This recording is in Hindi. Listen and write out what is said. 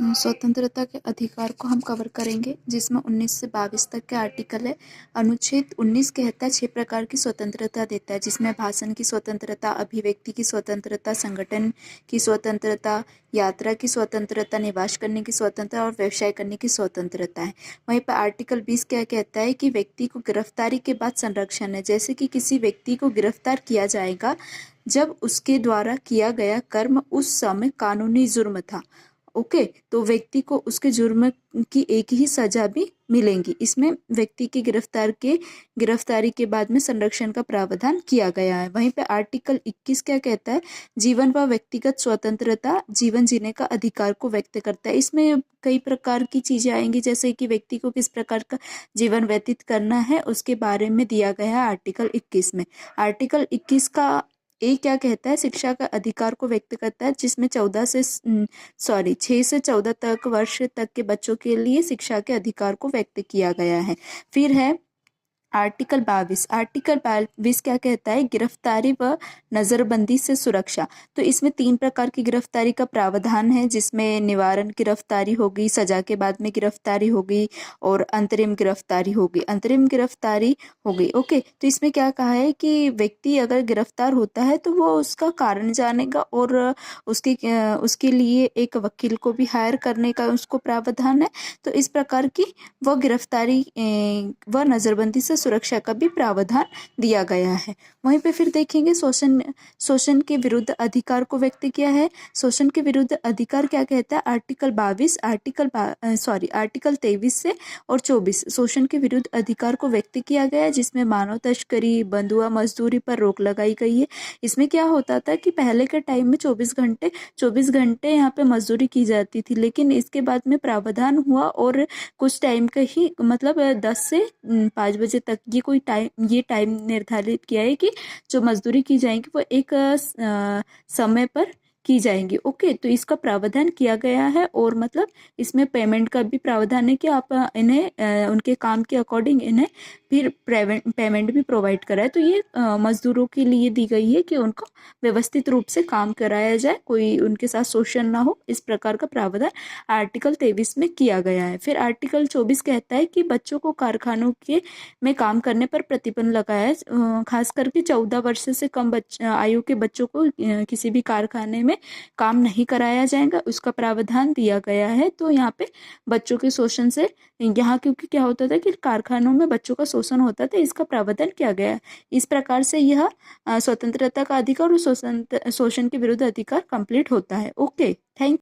स्वतंत्रता के अधिकार को हम कवर करेंगे, जिसमें 19 से 22 तक के आर्टिकल है। अनुच्छेद 19 कहता है 6 प्रकार की स्वतंत्रता देता है, जिसमें भाषण की स्वतंत्रता, अभिव्यक्ति की स्वतंत्रता, संगठन की स्वतंत्रता, यात्रा की स्वतंत्रता, निवास करने की स्वतंत्रता और व्यवसाय करने की स्वतंत्रता है। वहीं पर आर्टिकल 20 क्या कहता है कि व्यक्ति को गिरफ्तारी के बाद संरक्षण है। जैसे कि किसी व्यक्ति को गिरफ्तार किया जाएगा जब उसके द्वारा किया गया कर्म उस समय कानूनी जुर्म था। ओके, तो व्यक्ति को उसके जुर्म की एक ही सजा भी मिलेंगी। इसमें व्यक्ति की गिरफ्तारी के बाद में संरक्षण का प्रावधान किया गया है। वहीं पे आर्टिकल 21 क्या कहता है, जीवन व व्यक्तिगत स्वतंत्रता जीवन जीने का अधिकार को व्यक्त करता है। इसमें कई प्रकार की चीजें आएंगी, जैसे कि व्यक्ति को किस प्रकार का जीवन व्यतीत करना है उसके बारे में दिया गया है आर्टिकल 21 में। आर्टिकल 21 का क्या कहता है, शिक्षा का अधिकार को व्यक्त करता है, जिसमें 6 से 14 तक वर्ष तक के बच्चों के लिए शिक्षा के अधिकार को व्यक्त किया गया है। फिर है आर्टिकल 22। आर्टिकल 22 क्या कहता है, गिरफ्तारी व नजरबंदी से सुरक्षा। तो इसमें 3 प्रकार की गिरफ्तारी का प्रावधान है, जिसमें निवारण गिरफ्तारी होगी, सजा के बाद में गिरफ्तारी होगी और अंतरिम गिरफ्तारी होगी। अंतरिम गिरफ्तारी होगी। ओके, तो इसमें क्या कहा है कि व्यक्ति अगर गिरफ्तार होता है तो वो उसका कारण जानेगा और उसके लिए एक वकील को भी हायर करने का उसको प्रावधान है। तो इस प्रकार की वह गिरफ्तारी व नजरबंदी से सुरक्षा का भी प्रावधान दिया गया है। वहीं पे फिर देखेंगे शोषण के विरुद्ध अधिकार को व्यक्त किया है। शोषण के विरुद्ध अधिकार क्या कहता है, आर्टिकल 23 आर्टिकल 23 से और 24 शोषण के विरुद्ध अधिकार को व्यक्त किया गया है, जिसमें मानव तस्करी, बंधुआ मजदूरी पर रोक लगाई गई है। इसमें क्या होता था कि पहले के टाइम में 24 घंटे यहाँ पे मजदूरी की जाती थी, लेकिन इसके बाद में प्रावधान हुआ और कुछ टाइम का ही मतलब 10 से 5 बजे तक ये टाइम निर्धारित किया है कि जो मजदूरी की जाएगी वो एक समय पर की जाएंगी। ओके, तो इसका प्रावधान किया गया है और मतलब इसमें पेमेंट का भी प्रावधान है कि आप इन्हें उनके काम के अकॉर्डिंग इन्हें फिर पेमेंट भी प्रोवाइड कराए। तो ये मजदूरों के लिए दी गई है कि उनको व्यवस्थित रूप से काम कराया जाए, कोई उनके साथ शोषण ना हो, इस प्रकार का प्रावधान आर्टिकल 23 में किया गया है। फिर आर्टिकल 24 कहता है कि बच्चों को कारखानों में काम करने पर प्रतिबंध लगाया है। खास करके 14 वर्ष से कम आयु के बच्चों को किसी भी कारखाने में काम नहीं कराया जाएगा, उसका प्रावधान दिया गया है। तो यहाँ पे बच्चों के शोषण से यहाँ, क्योंकि क्या होता था कि कारखानों में बच्चों का शोषण होता था, इसका प्रावधान किया गया है। इस प्रकार से यह स्वतंत्रता का अधिकार और शोषण के विरुद्ध अधिकार कंप्लीट होता है। Okay, thank